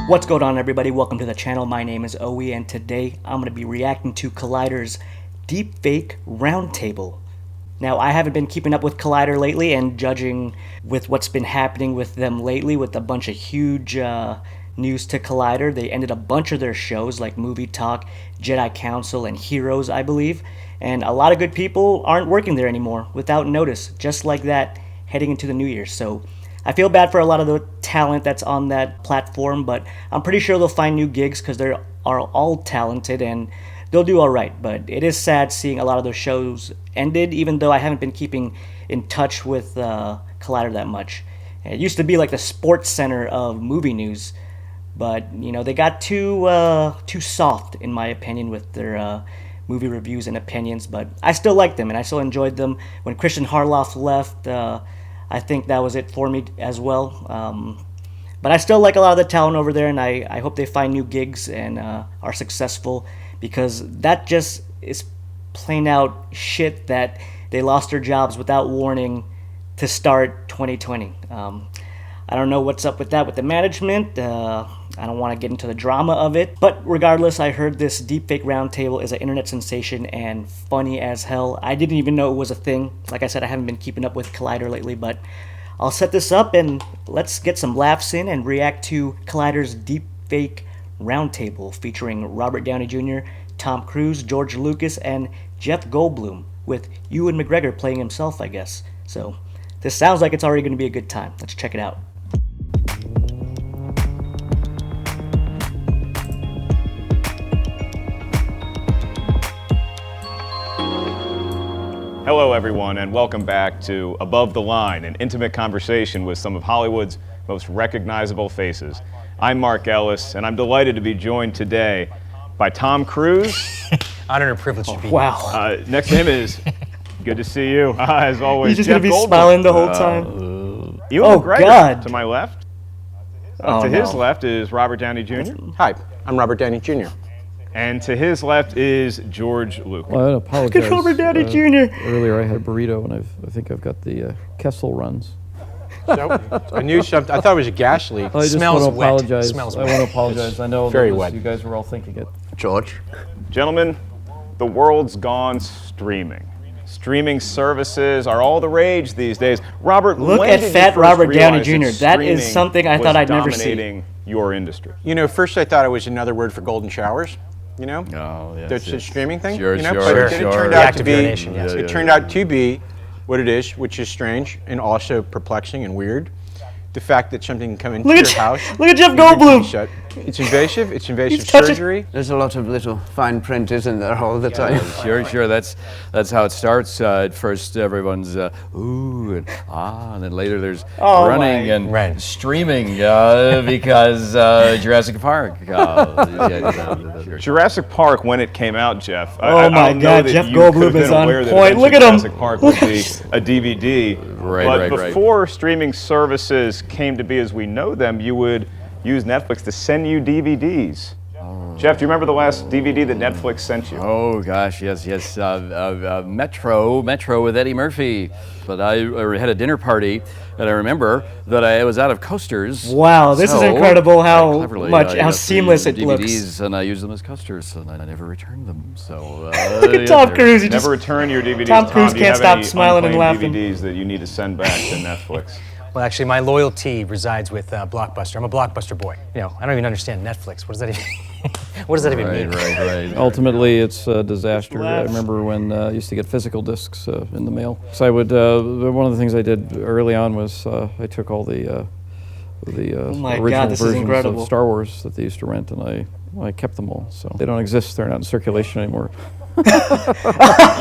What's going on, everybody? Welcome to the channel. My name is Owe, and today I'm going to be reacting to Collider's DeepFake Roundtable. Now, I haven't been keeping up with Collider lately, and judging with what's been happening with them lately, with a bunch of huge news to Collider, they ended a bunch of their shows like Movie Talk, Jedi Council, and Heroes, I believe. And a lot of good people aren't working there anymore without notice, just like that, heading into the new year. So I feel bad for a lot of the talent that's on that platform, but I'm pretty sure they'll find new gigs because they are all talented and they'll do all right. But it is sad seeing a lot of those shows ended, even though I haven't been keeping in touch with Collider that much. It used to be like the sports center of movie news, but you know, they got too soft, in my opinion, with their movie reviews and opinions. But I still like them and I still enjoyed them. When Kristian Harloff left, I think that was it for me as well. But I still like a lot of the talent over there, and I hope they find new gigs and are successful, because that just is plain out shit that they lost their jobs without warning to start 2020. I don't know what's up with that with the management. I don't want to get into the drama of it. But regardless, I heard this DeepFake Roundtable is an internet sensation and funny as hell. I didn't even know it was a thing. Like I said, I haven't been keeping up with Collider lately, but I'll set this up and let's get some laughs in and react to Collider's DeepFake Roundtable, featuring Robert Downey Jr., Tom Cruise, George Lucas, and Jeff Goldblum, with Ewan McGregor playing himself, I guess. So this sounds like it's already going to be a good time. Let's check it out. Hello everyone, and welcome back to Above the Line, an intimate conversation with some of Hollywood's most recognizable faces. I'm Mark Ellis, and I'm delighted to be joined today by Tom Cruise. Honor and privilege to be here. Wow. Next to him is, good to see you, as always, He's just Jeff going to be Goldblum. smiling the whole time. Ewan McGregor, God. to my left. Oh, his no. left is Robert Downey Jr. Hi, I'm Robert Downey Jr. And to his left is George Lucas. Well, I apologize. Robert Downey Jr. Earlier I had a burrito, and I think I've got the Kessel runs. So, I knew something. I thought it was a gas leak. I just Smells want to wet. apologize. Smells I wet. want to apologize. I know very that wet. you guys were all thinking it. George. Gentlemen, the world's gone streaming. Streaming services are all the rage these days. Robert, Look when at did fat you first Robert Downey realize Jr. That is streaming something I was thought I'd never see. dominating your industry? You know, first I thought it was another word for golden showers. You know, Oh, yes, that's a yes. streaming thing. Sure, you know, sure, but then sure. it turned The out act to of be. urination, yes. It turned out to be what it is, which is strange and also perplexing and weird. The fact that something can come into Look your at house. look at Jeff and you can Goldblum. be shut. It's invasive. It's invasive He's touching- surgery. There's a lot of little fine print, isn't there, all the time? Sure. That's how it starts. At first, everyone's ooh and ah, and then later there's Oh, running my. and Right. streaming because Jurassic Park. Sure. Jurassic Park, when it came out, Jeff. Oh I my don't know God, that Jeff you could Goldblum have been is on aware that point. eventually Look at him. Jurassic Park would be a DVD. Right. But before streaming services came to be as we know them, you would use Netflix to send you DVDs. Jeff, do you remember the last DVD that Netflix sent you? Oh gosh, yes. Metro with Eddie Murphy. But I had a dinner party, and I remember that I was out of coasters. Wow, this is So, incredible I how cleverly, much, got how three seamless it DVDs, looks. and I used them as coasters, and I never returned them. So Look at Tom Cruise. He just, Never return your DVDs. Tom Cruise do you can't have stop any smiling and unclaimed laughing. DVDs that you need to send back to Netflix? Well, actually, my loyalty resides with Blockbuster. I'm a Blockbuster boy. You know, I don't even understand Netflix. What does that even? What does that even mean? Right. Ultimately, it's a disaster. I Laugh. remember when I used to get physical discs in the mail. So I would. One of the things I did early on was I took all the my original God, this is versions incredible. of Star Wars that they used to rent, and I kept them all. So they don't exist. They're not in circulation anymore.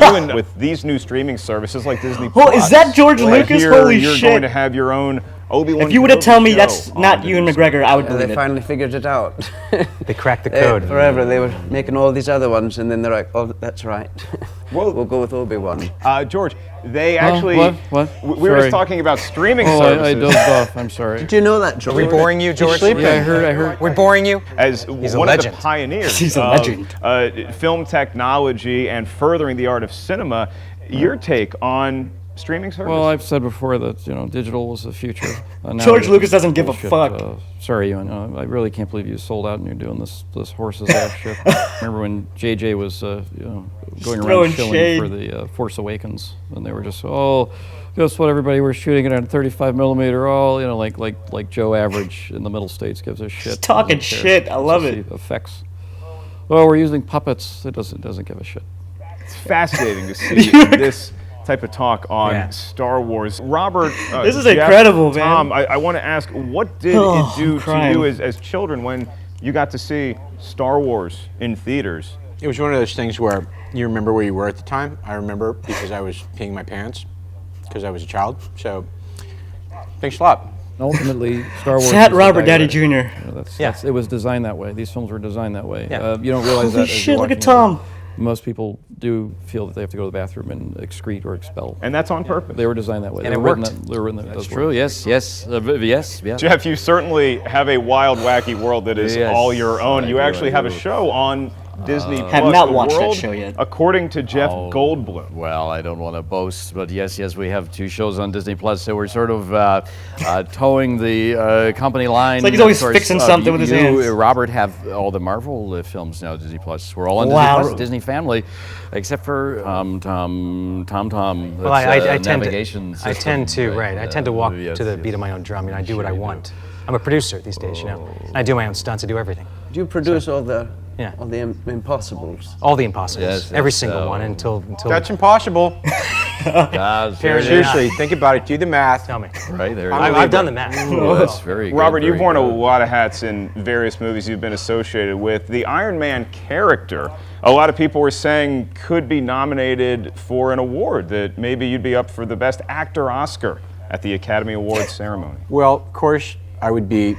Even with these new streaming services like Disney Oh, Plus, is that George right Lucas? here, Holy you're shit. going to have your own Obi-Wan if you would have Kenobi told me show that's on not the Ewan Disney McGregor, I would And believe they it. finally figured it out. They cracked the code. Forever they were making all these other ones, and then they're like, oh, that's right. Well- we'll go with Obi-Wan. George, they actually... what? We were just Sorry. talking about streaming Oh, services. I dozed off. I'm sorry. Did you know that, George? Are we boring you, George? sleeping. Yeah, I heard. We're boring you? As He's a one of legend. the pioneers He's a of legend. film technology and furthering the art of cinema, your take on streaming service? Well, I've said before that digital was the future. Now George Lucas doesn't give a fuck. Sorry, Ewan. I really can't believe you sold out and you're doing this horse's ass shit. Remember when JJ was going Throwing around shilling shade. for the Force Awakens, and they were just guess what, everybody, we're shooting it on 35 millimeter. Like Joe Average in the Middle States gives a shit. Just talking Doesn't care. shit. I love Just it. the effects. Oh, we're using puppets. It doesn't give a shit. It's fascinating to see this type of talk on Star Wars. Robert, This is Jeff, incredible, man. Tom, I want to ask, what did Oh, it do I'm crying. to you as children when you got to see Star Wars in theaters? It was one of those things where you remember where you were at the time. I remember because I was peeing my pants because I was a child. So, thanks a lot. Ultimately, Star Wars. Fat is the Robert Downey direct. Jr. It was designed that way. These films were designed that way. Yeah. You don't realize that. Holy as you're shit, look at watching it, Tom. but most people do feel that they have to go to the bathroom and excrete or expel. And that's on purpose. They were designed that way. And They it were written worked. They were written That's true. Yes. Yeah. Jeff, you certainly have a wild, wacky world that is Yes, all your own. I You do, actually I have a do. show on Disney Plus. Have not The watched that World, show yet. According to Jeff Oh. Goldblum. Well, I don't want to boast, but yes, we have 2 shows on Disney Plus. So we're sort of towing the company line. It's like he's always Of course, fixing something with his hands. Robert, have all the Marvel films now. Disney Plus. We're all on Wow. Disney Plus, Disney Family, except for Tom. Well, I tend navigation to. I system, tend to. Right. I tend to walk yes, to the yes. beat of my own drum. I do what I want. I'm a producer these days. I do my own stunts. I do everything. Do you produce all the Yeah. impossibles? All the impossibles. Yes, Every yes, single one until. That's impossible. Seriously, think about it. Do the math. Tell me. Right there. I've done the math. Ooh, that's very good. Robert, you've very worn a good. lot of hats in various movies you've been associated with. The Iron Man character, a lot of people were saying could be nominated for an award, that maybe you'd be up for the Best Actor Oscar at the Academy Awards ceremony. Well, of course, I would be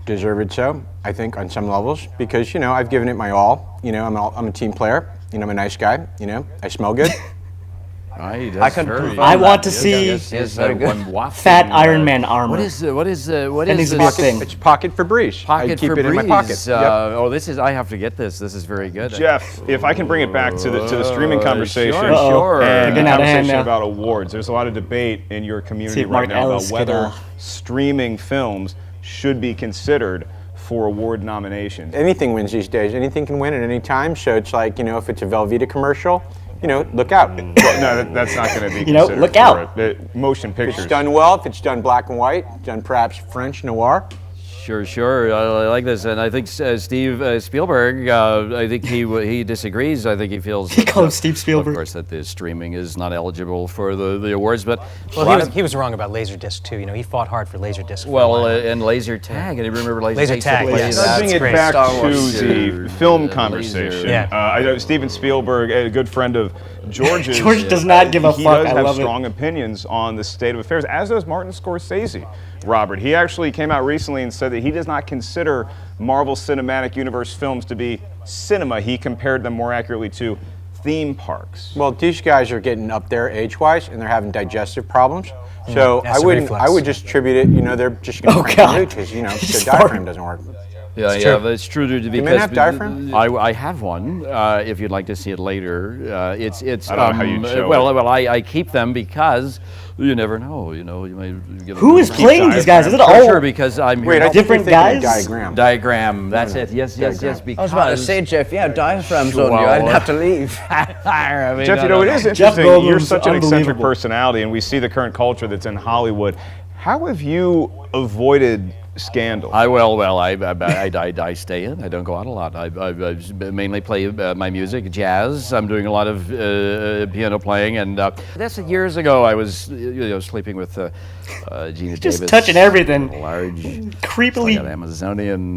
deserved so, I think, on some levels, because, I've given it my all. I'm a team player. I'm a nice guy. I smell good. Right, I can very- confirm I want to Yes, see yes, very good. one wafting, Fat Iron Man armor. What is That this? needs to be a thing. It's pocket Febreze. I Pocket keep Febreze. it in my pocket. Yep. Oh, this is. I have to get this. This is very good. Jeff, if I can bring it back to the streaming conversation Sure, sure. and the Getting out of hand conversation now. about awards, there's a lot of debate in your community See if right Mark now Ellis about could, whether streaming films should be considered for award nominations. Anything wins these days. Anything can win at any time. So it's like, if it's a Velveeta commercial, look out. No, that's not going to be know, considered look for out. it. Motion If pictures. it's done well, if it's done black and white, done perhaps French noir. Sure. I like this, and I think Steve Spielberg. I think he disagrees. I think he feels. He called him Steve Spielberg. Of course, that the streaming is not eligible for the awards, but Well, he was wrong about Laserdisc too. He fought hard for Laserdisc. for a while. and laser tag, and I remember Laser tag, yes. Let's bring That's it great. back Star to Wars. the film conversation. Yeah. I know Steven Spielberg, a good friend of George's. George does not give a he fuck. does I have love it. strong opinions on the state of affairs, as does Martin Scorsese. Robert, he actually came out recently and said that he does not consider Marvel Cinematic Universe films to be cinema. He compared them more accurately to theme parks. Well, these guys are getting up there age-wise, and they're having digestive problems. So acid reflux. I would just attribute it. They're just going to Oh, crank God. the nuke because their Just diaphragm farted. doesn't work. Yeah, It's yeah, true. but it's true to because men have diaphragm? I have one. If you'd like to see it later, it's. I don't know how you'd show well, I keep them because you never know. You might get. Who is playing these guys? Is it all Sure, because I'm here. Wait, I think different you're thinking of guys? Diagram. Diagram. That's it. Yes. Diagram. Because I was about to say, Jeff, diaphragms on you. Well, I didn't have to leave. I mean, Jeff, no, it no. is Jeff interesting. You're Goldblum's such an eccentric unbelievable. personality, and we see the current culture that's in Hollywood. How have you avoided scandal? I stay in. I don't go out a lot. I mainly play my music, jazz. I'm doing a lot of piano playing, and that's years ago. I was sleeping with Gina Just Davis. touching everything. Large, creepily? like an Amazonian.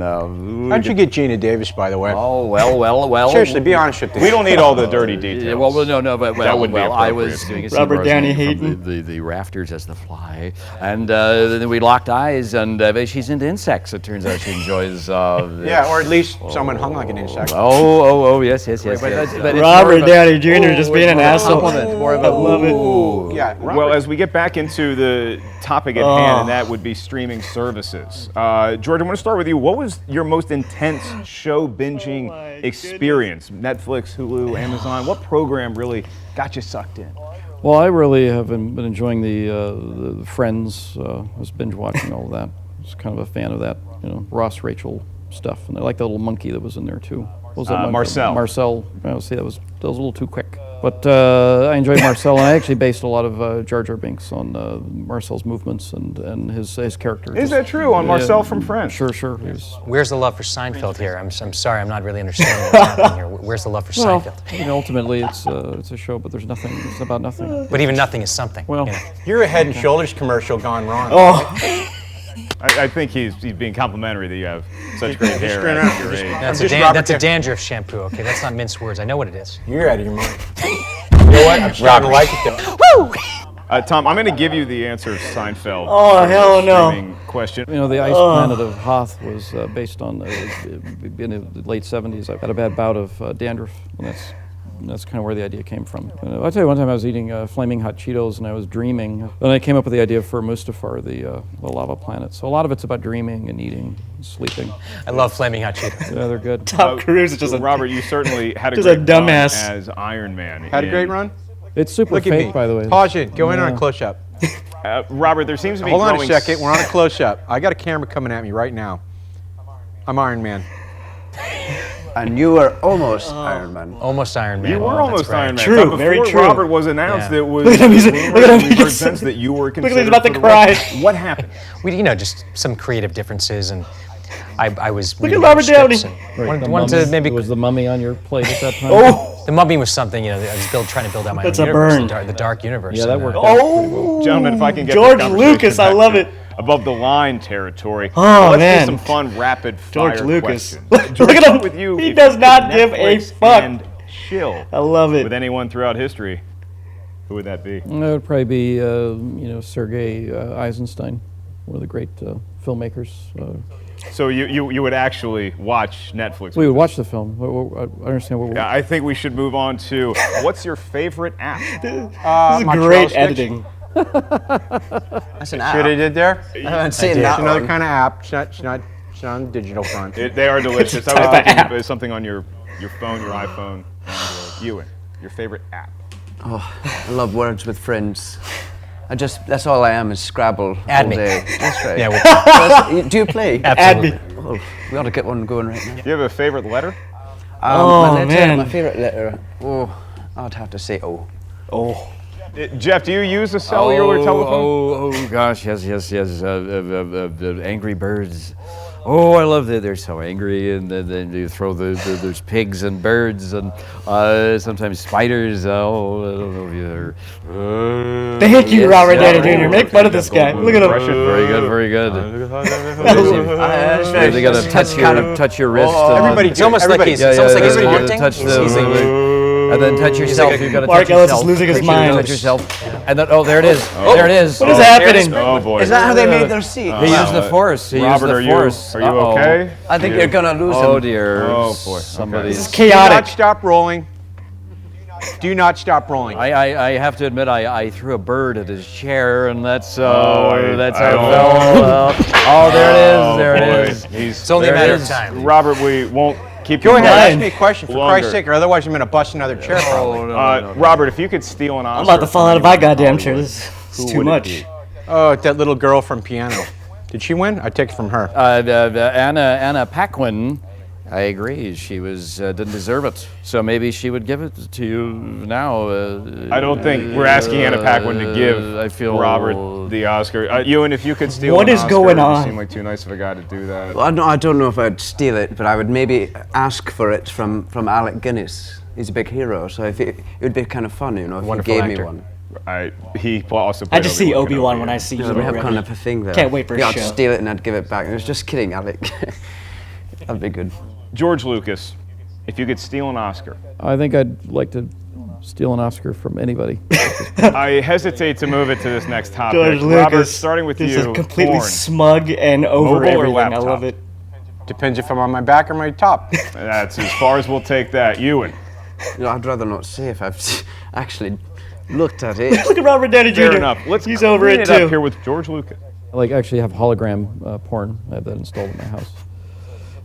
How'd you get Gina Davis, by the way? Oh well. Seriously, be honest with me. We don't need all the dirty details. Yeah, well, no, but That wouldn't be I was appropriate. doing a scene Robert where I was Downey hanging from Hayden. the rafters as the fly, and then we locked eyes, and she's into insects. It turns out she enjoys. Yeah, or at least someone hung like an insect. Yes. But it's Robert more of a- Downey Jr. just being an more of a asshole. compliment, more of a I love it. Yeah, Well, as we get back into the topic at hand, and that would be streaming services. George, I want to start with you. What was your most intense show binging experience? Netflix, Hulu, Amazon? What program really got you sucked in? Well, I really have been enjoying the Friends. I was binge watching all of that. I was kind of a fan of that, Ross Rachel stuff, and I like the little monkey that was in there too. What was that monkey? Marcel. Marcel. See, that was a little too quick. But I enjoyed Marcel, and I actually based a lot of Jar Jar Binks on Marcel's movements and his character. Is that true? On Marcel from Friends? Sure. Where's the love for Seinfeld here? I'm sorry, I'm not really understanding what's happening here. Where's the love for Seinfeld? Ultimately, it's a show, but there's nothing. It's about nothing. But even nothing is something. Well, You're a Head and Shoulders commercial gone wrong. I think he's being complimentary that you have such great hair at your age. That's a dandruff shampoo, okay? That's not mince words. I know what it is. You're out of your mind. You know what? I'm starting to like it though. Tom, I'm going to give you the answer of Seinfeld. Oh, hell no. streaming question. the ice planet of Hoth was based on in the late 70s. I had a bad bout of dandruff, and that's kind of where the idea came from. I'll tell you, one time I was eating Flaming Hot Cheetos and I was dreaming. Then I came up with the idea for Mustafar, the lava planet. So a lot of it's about dreaming and eating, and sleeping. I love Flaming Hot Cheetos. Yeah, they're good. Tom Cruise is just Robert, you certainly had a just great a dumbass. run as Iron Man. Had a great run? It's super Look at fake, me. by the way. Pause it. Go in on a close-up. Robert, there seems to be Hold on a growing second. We're on a close-up. I got a camera coming at me right now. I'm Iron Man. And you were almost Iron Man. Almost Iron Man. You were almost That's right. Iron Man. True, But very before true. Robert was announced, Yeah. it was Look at him, he's- rumored look at him, and he we've heard just- since that you were at him, considered he's about to for the cry. role. What happened? Just some creative differences, and I was Look at reading Robert scripts Downey. and The wanted mummy, to maybe was the mummy on your plate at that time? Oh, the Mummy was something I was trying to build out my That's own a universe, burn. the dark universe. Yeah, that and, worked. oh, Gentlemen, if I can get George this conversation Lucas, I back love to it. above the line territory. Oh, Let's man. do some fun rapid fire George Lucas. questions. Look at him. With you, He if does you not could give a Netflix fuck. And chill I love it. with anyone throughout history, who would that be? It would probably be, Sergei Eisenstein, one of the great filmmakers. So you would actually watch Netflix? We would watch the film. I understand what. Yeah, I think we should move on to what's your favorite app? This is my great trail sticks. editing. That's an See what app. I did there? I haven't seen It's that another one. kind of app. It's not on the digital front. They are delicious. I was thinking of something on your phone, your iPhone. Ewan, your favorite app? I love words with friends. That's all I am is Scrabble Add all me. day. That's right. Yeah, Do you play? Add me. Oh, we ought to get one going right now. Do you have a favorite letter? Oh, my letter, man. My favorite letter. Oh, I'd have to say O. Oh, Jeff, do you use a cellular telephone? Oh, gosh, yes. Angry Birds. Oh, I love that they're so angry, and then you throw there's pigs and birds and sometimes spiders. Oh, I don't know if you're. thank you, Yes, Robert yeah, Downey Jr. Make fun of this guy. Look at him. Very good. They gotta touch your wrist. and Everybody It's almost like he's haunting. touch He's like- and then touch yourself. You gotta Mark touch Ellis is yourself. losing his Make sure you mind. Touch yourself. And then there it is. There it is. What is happening? Oh boy. Is that how they made their seat? They use the force. They use Robert, the are force. you Uh-oh. okay? I think you're gonna lose Oh him. dear. Oh, boy. Somebody's. This is Do not chaotic. stop rolling. Do not stop rolling. I have to admit I threw a bird at his chair and that's I how it don't- fell. Oh, there it is. There boy. it is. It's only a There it matter of is. time. Robert, we won't keep Go you ahead, going. ask me a question for Longer. Christ's sake, or otherwise I'm going to bust another chair probably. Oh, no. Robert, if you could steal an Oscar. I'm about to fall out of my goddamn chair. Hollywood, This is who too would it much. be? Oh, that little girl from Piano. Did she win? I take it from her. Anna Paquin, I agree. She didn't deserve it. So maybe she would give it to you now. I don't think we're asking Anna Paquin to give I feel Robert the Oscar. Ewan, if you could steal What an is Oscar, going you on? seem like too nice of a guy to do that. Well, I don't know if I'd steal it, but I would maybe ask for it from Alec Guinness. He's a big hero, so it would be kind of fun, if Wonderful he gave actor. me one. He also I played just see Obi-Wan Kenobi. when I see Yeah, you. we have already. kind of a thing there. Can't wait for his Yeah, I'd show. steal it and I'd give it back. I was just kidding, Alec. That'd be good. George Lucas, if you could steal an Oscar. I think I'd like to steal an Oscar from anybody. I hesitate to move it to this next topic. George Robert, Lucas. starting with This you. is completely porn. smug and over Mobile or everything. I laptop? love it. Depends if I'm on my back or my top. That's as far as we'll take that. Ewan. I'd rather not say if I've actually looked at it. Look at Robert Downey Jr. Fair enough. He's over clean it up too. here with George Lucas. I actually have hologram porn. I have that installed in my house.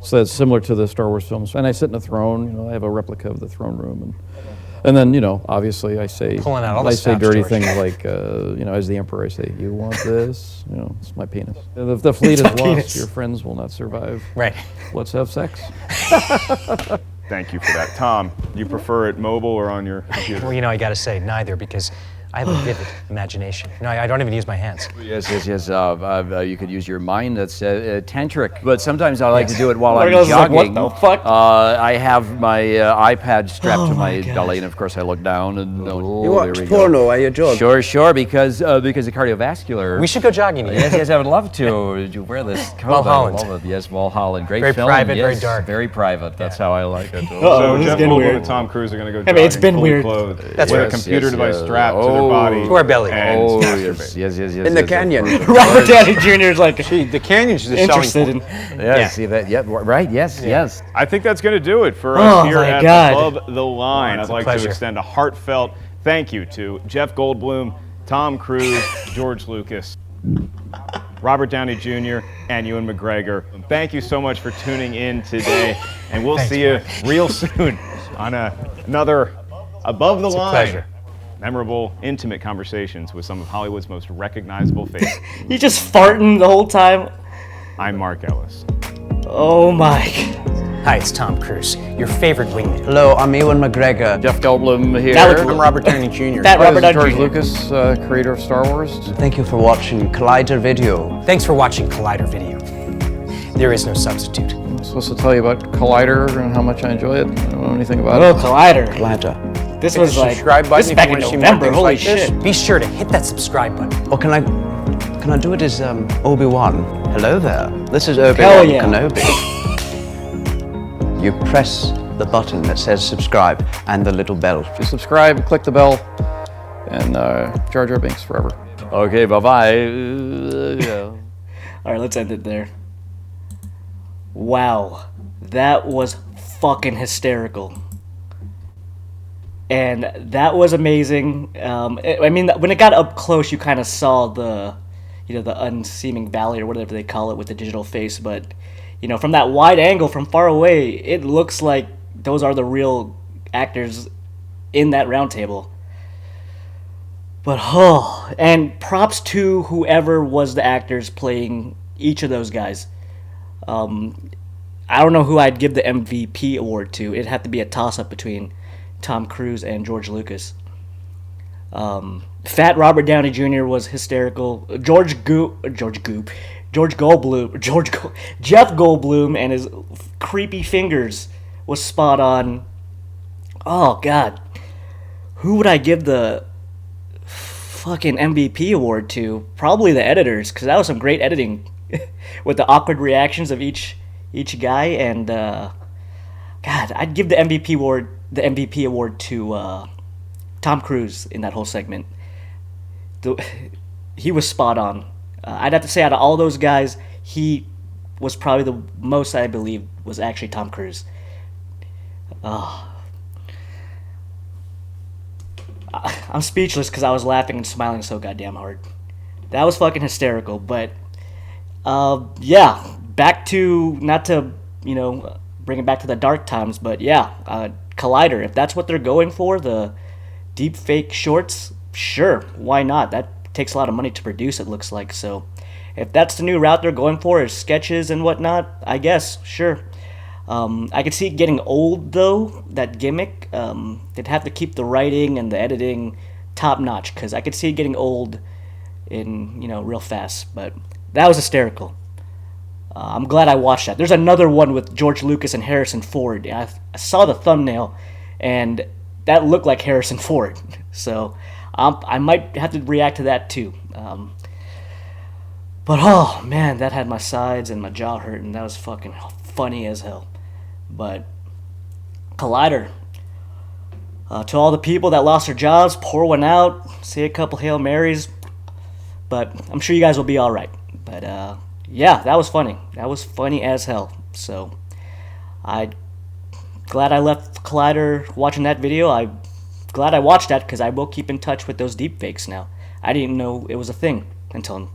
So it's similar to the Star Wars films. And I sit in a throne. I have a replica of the throne room. And And then, obviously I say, Pulling out all the I say stops, dirty George. things like, as the emperor, I say, you want this? It's my penis. If the fleet is lost, penis. your friends will not survive. Right. Let's have sex. Thank you for that. Tom, you prefer it mobile or on your computer? Well, I got to say neither because I have a vivid imagination. I don't even use my hands. Yes. You could use your mind. That's tantric. But sometimes I like to do it while I'm Margo's like, jogging. what the fuck? I have my iPad strapped to my my God. belly, and of course I look down and You there watch we go. porno while you jog? Sure, because the cardiovascular. We should go jogging together. Yes, I would love to. Did you wear this coat? Mulholland. I love it. Yes, Mulholland. Great Very film. private, very yes, dark. Very private. That's how I like it. So this is Jeff getting Goldblum weird. and Tom Cruise are going to go I jogging mean, it's been fully weird. clothed That's with right. a computer Yes, device yes. strapped to their Oh. body. To our belly. And masturbate. Yes. In the canyon. Robert Downey Jr. is like See, the canyon's the selling interested point. in. Yeah, see that? Yeah, right. Yes. I think that's going to do it for Oh, us here my at God. Above the Line. I'd like pleasure. to extend a heartfelt thank you to Jeff Goldblum, Tom Cruise, George Lucas, Robert Downey Jr., and Ewan McGregor. Thank you so much for tuning in today, and we'll see you real soon on another Above the Line. pleasure. Memorable, intimate conversations with some of Hollywood's most recognizable faces. You just farting the whole time. I'm Mark Ellis. Oh my. Hi, it's Tom Cruise, your favorite wingman. Hello, I'm Ewan McGregor. Jeff Goldblum here. That I'm Robert Downey Jr. That Robert Downey George Jr. Lucas, creator of Star Wars. Thank you for watching Collider Video. Thanks for watching Collider Video. There is no substitute. I'm supposed to tell you about Collider and how much I enjoy it. I don't know anything about Oh, it. Collider. Collider. This Hit was the like subscribe button this if you back in wanna see more November. things Holy like this. shit! Be sure to hit that subscribe button. Or can I do it as Obi-Wan? Hello there. This is Hell Obi-Wan yeah. Kenobi. You press the button that says subscribe and the little bell. Just subscribe, click the bell, and Jar Jar Binks forever. Okay, bye-bye. All right, let's end it there. Wow, that was fucking hysterical. And that was amazing. I mean, when it got up close, you kind of saw the unseeming valley or whatever they call it with the digital face. But, from that wide angle from far away, it looks like those are the real actors in that round table. But, and props to whoever was the actors playing each of those guys. I don't know who I'd give the MVP award to. It'd have to be a toss-up between Tom Cruise and George Lucas. Fat Robert Downey Jr. was hysterical. Jeff Goldblum and his creepy fingers was spot on. Oh God, who would I give the fucking MVP award to? Probably the editors, because that was some great editing with the awkward reactions of each guy. And God, I'd give the MVP award to Tom Cruise in that whole segment. He was spot on. I'd have to say out of all those guys, he was probably the most I believe was actually Tom Cruise. I'm speechless because I was laughing and smiling so goddamn hard. That was fucking hysterical. But yeah, back to, not to bring it back to the dark times, but yeah, Collider. If that's what they're going for, the DeepFake shorts, sure, why not? That takes a lot of money to produce, it looks like. So if that's the new route they're going for, is sketches and whatnot, I guess, sure. I could see it getting old, though, that gimmick. They'd have to keep the writing and the editing top-notch, because I could see it getting old in, real fast. But that was hysterical. I'm glad I watched that. There's another one with George Lucas and Harrison Ford. I saw the thumbnail, and that looked like Harrison Ford. So I might have to react to that, too. But, oh, man, that had my sides and my jaw hurting. That was fucking funny as hell. But Collider, to all the people that lost their jobs, pour one out, say a couple Hail Marys. But I'm sure you guys will be all right. But yeah, that was funny. That was funny as hell. So I'm glad I left Collider watching that video. I'm glad I watched that, because I will keep in touch with those deepfakes now. I didn't even know it was a thing until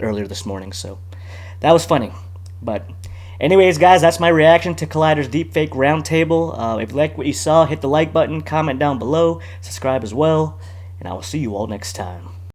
earlier this morning. So that was funny. But Anyways, guys, that's my reaction to Collider's Deepfake Roundtable. If you like what you saw, hit the like button, comment down below, subscribe as well, and I will see you all next time.